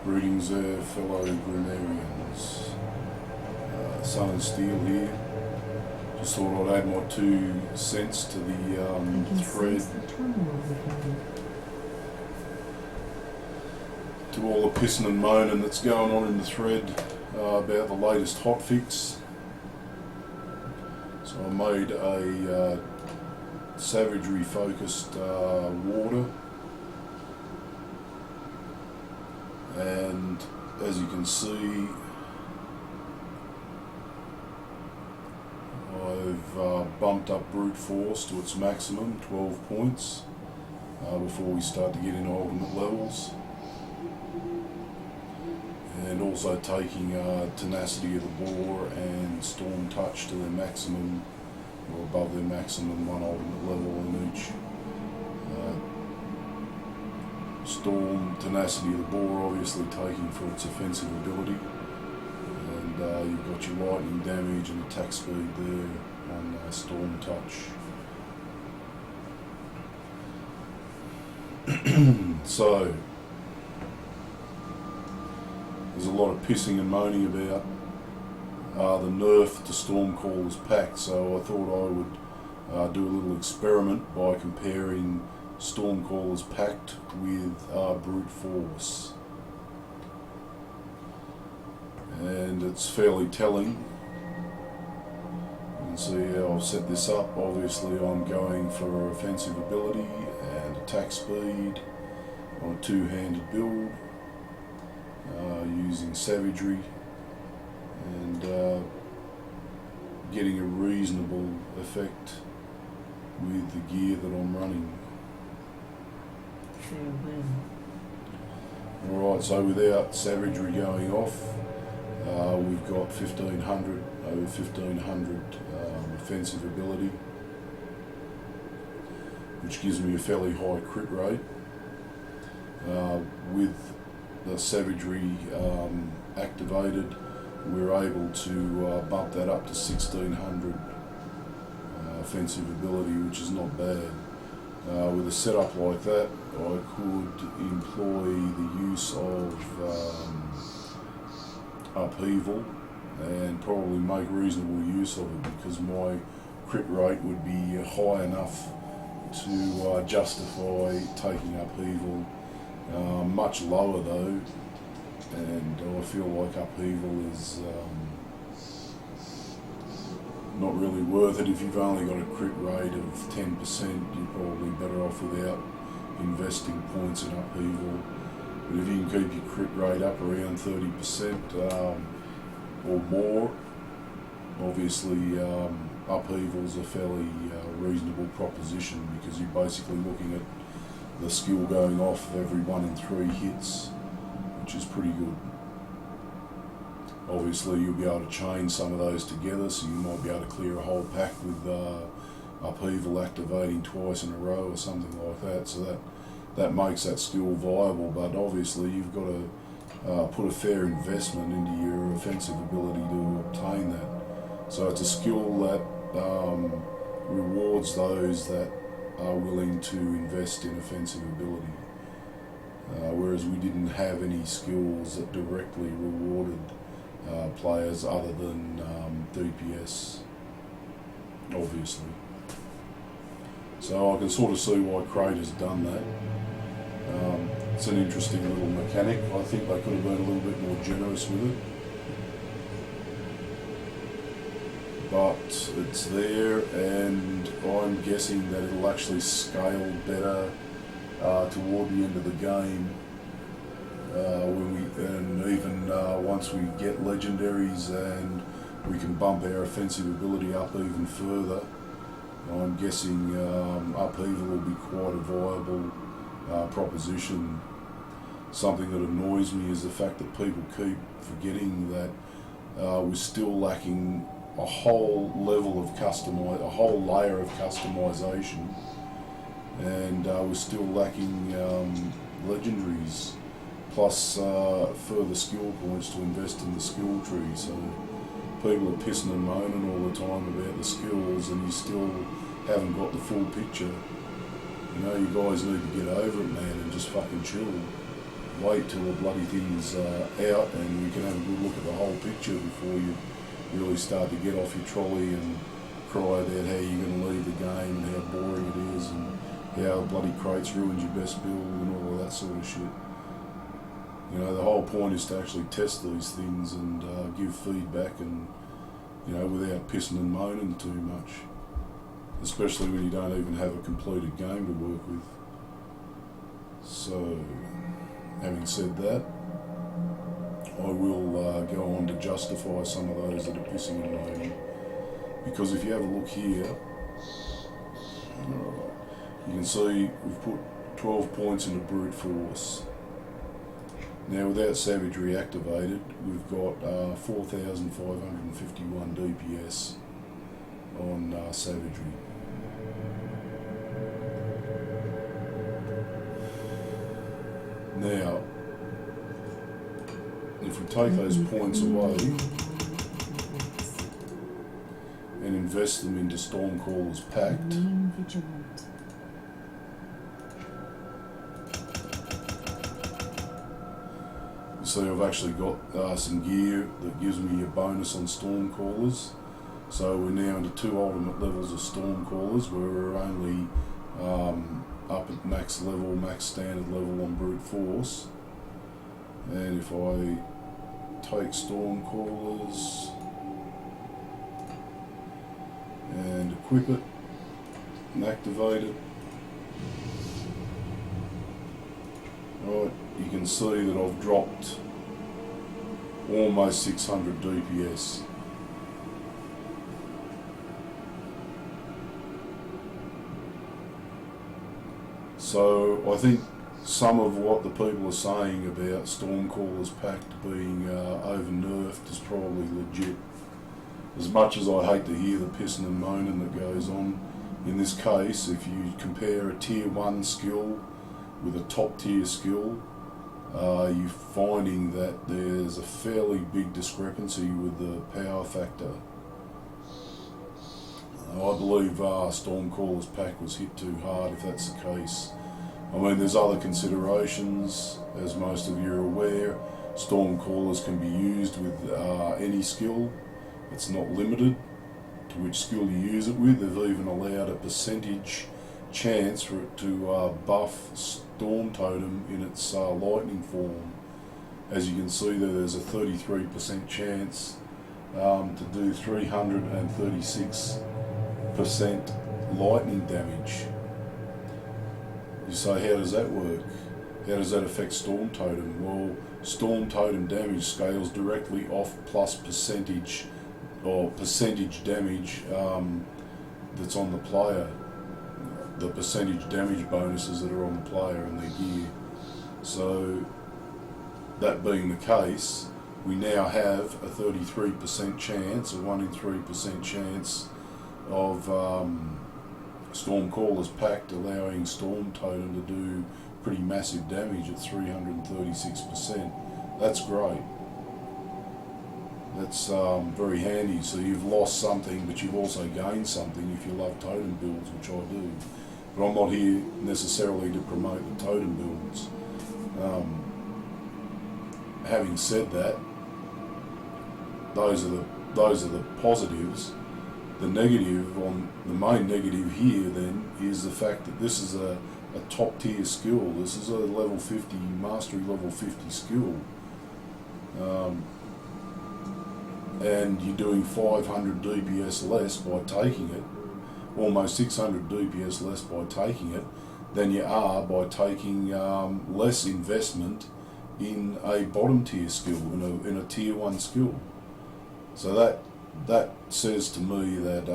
Greetings there, fellow grammarians. Sun and Steel here. Just thought I'd add my 2 cents to the thread. To all the pissing and moaning that's going on in the thread about the latest hotfix. So I made a savagery focused water, and as you can see, I've bumped up brute force to its maximum, 12 points, before we start to get into ultimate levels. And also taking tenacity of the boar and storm touch to their maximum, or above their maximum, 1 ultimate level in each. Storm, tenacity of the boar obviously taking for its offensive ability, and you've got your lightning damage and attack speed there on storm touch. So there's a lot of pissing and moaning about the nerf to Stormcaller's Pact, so I thought I would do a little experiment by comparing Stormcaller's Pact with brute force. And it's fairly telling. You can see how I've set this up. Obviously I'm going for offensive ability and attack speed on a 2-handed build, using savagery and getting a reasonable effect with the gear that I'm running. Alright, so without savagery going off, we've got 1500, over 1500 offensive ability, which gives me a fairly high crit rate. With the savagery activated, we're able to bump that up to 1600 offensive ability, which is not bad. With a setup like that, I could employ the use of upheaval and probably make reasonable use of it, because my crit rate would be high enough to justify taking upheaval. Much lower though, and I feel like upheaval is not really worth it. If you've only got a crit rate of 10%, you're probably better off without investing points in upheaval. But if you can keep your crit rate up around 30% or more, obviously upheaval's a fairly reasonable proposition, because you're basically looking at the skill going off every 1 in 3 hits, which is pretty good. Obviously you'll be able to chain some of those together, so you might be able to clear a whole pack with upheaval activating twice in a row or something like that, so that makes that skill viable. But obviously you've got to put a fair investment into your offensive ability to obtain that. So it's a skill that rewards those that are willing to invest in offensive ability, whereas we didn't have any skills that directly rewarded players other than DPS, obviously. So I can sort of see why Crate has done that. It's an interesting little mechanic. I think they could have been a little bit more generous with it, but it's there, and I'm guessing that it'll actually scale better toward the end of the game, and even once we get legendaries and we can bump our offensive ability up even further. I'm guessing upheaval will be quite a viable proposition. Something that annoys me is the fact that people keep forgetting that we're still lacking a whole level of a whole layer of customization, and we're still lacking legendaries, plus further skill points to invest in the skill tree. So people are pissing and moaning all the time about the skills, and you still haven't got the full picture. You know, you guys need to get over it, man, and just fucking chill. wait till the bloody thing's out and you can have a good look at the whole picture before you really start to get off your trolley and cry about how you're going to leave the game and how boring it is and how bloody crates ruined your best build and all of that sort of shit. You know, the whole point is to actually test these things and give feedback and, you know, without pissing and moaning too much. Especially when you don't even have a completed game to work with. So, having said that, I will go on to justify some of those that are pissing and moaning. Because if you have a look here, you can see we've put 12 points into brute force. Now without savagery activated, we've got 4,551 DPS on savagery. Now, if we take those points away and invest them into Stormcaller's Pact, so I've actually got some gear that gives me a bonus on Stormcallers. So we're now into 2 ultimate levels of Stormcallers where we're only up at max level, max standard level on brute force. And if I take Stormcallers and equip it and activate it, right, you can see that I've dropped almost 600 DPS. So I think some of what the people are saying about Stormcaller's Pact being over-nerfed is probably legit. As much as I hate to hear the pissing and moaning that goes on, in this case, if you compare a tier 1 skill with a top tier skill, you're finding that there's a fairly big discrepancy with the power factor. I believe Stormcaller's Pact was hit too hard if that's the case. I mean, there's other considerations, as most of you are aware. Stormcallers can be used with any skill. It's not limited to which skill you use it with. They've even allowed a percentage chance for it to buff Storm Totem in its lightning form. As you can see there, there's a 33% chance to do 336% lightning damage. You say, how does that work? How does that affect Storm Totem? Well, Storm Totem damage scales directly off plus percentage or percentage damage that's on the player. The percentage damage bonuses that are on the player and their gear. So, that being the case, we now have a 33% chance, a 1 in 3% chance of Stormcaller's Pact allowing Storm Totem to do pretty massive damage at 336%. That's great. That's very handy. So you've lost something, but you've also gained something if you love totem builds, which I do. But I'm not here necessarily to promote the totem builds. Having said that, those are the positives. The negative, the main negative here then, is the fact that this is a top tier skill. This is a level 50, mastery level 50 skill. And you're doing 500 DPS less by taking it, almost 600 DPS less by taking it, than you are by taking less investment in a bottom tier skill, in a tier 1 skill. So that says to me that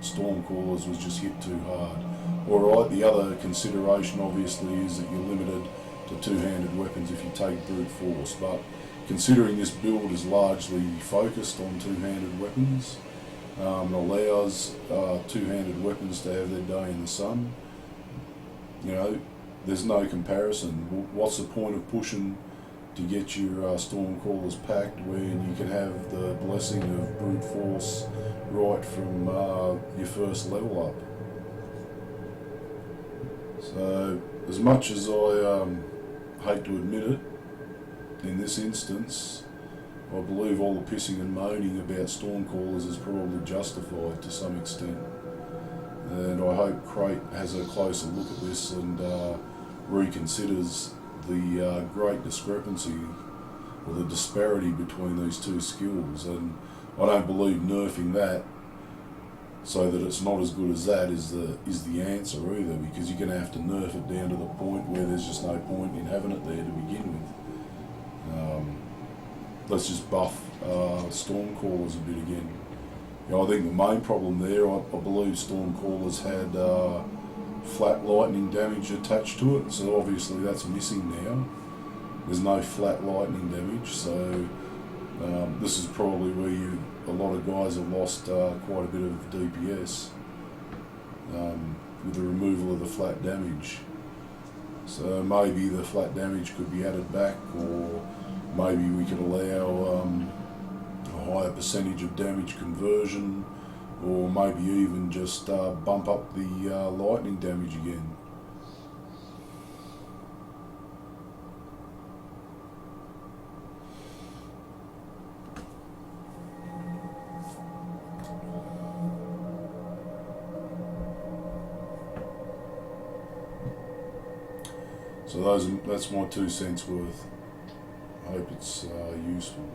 Stormcallers was just hit too hard. Alright, the other consideration obviously is that you're limited to two-handed weapons if you take brute force, but considering this build is largely focused on two-handed weapons, allows two-handed weapons to have their day in the sun, you know, there's no comparison. What's the point of pushing to get your Stormcaller's Pact when you can have the blessing of brute force right from your first level up? So, as much as I hate to admit it, in this instance, I believe all the pissing and moaning about Stormcallers is probably justified to some extent. And I hope Crate has a closer look at this and reconsiders the great discrepancy or the disparity between these two skills. And I don't believe nerfing that so that it's not as good as that is the answer either, because you're going to have to nerf it down to the point where there's just no point in having it there to begin with. Let's just buff Stormcallers a bit again. I think the main problem there, I believe Stormcallers had flat lightning damage attached to it, so obviously that's missing now. There's no flat lightning damage, so this is probably where a lot of guys have lost quite a bit of DPS with the removal of the flat damage. So maybe the flat damage could be added back, or maybe we could allow a higher percentage of damage conversion, or maybe even just bump up the lightning damage again. So that's my 2 cents worth. I hope it's useful.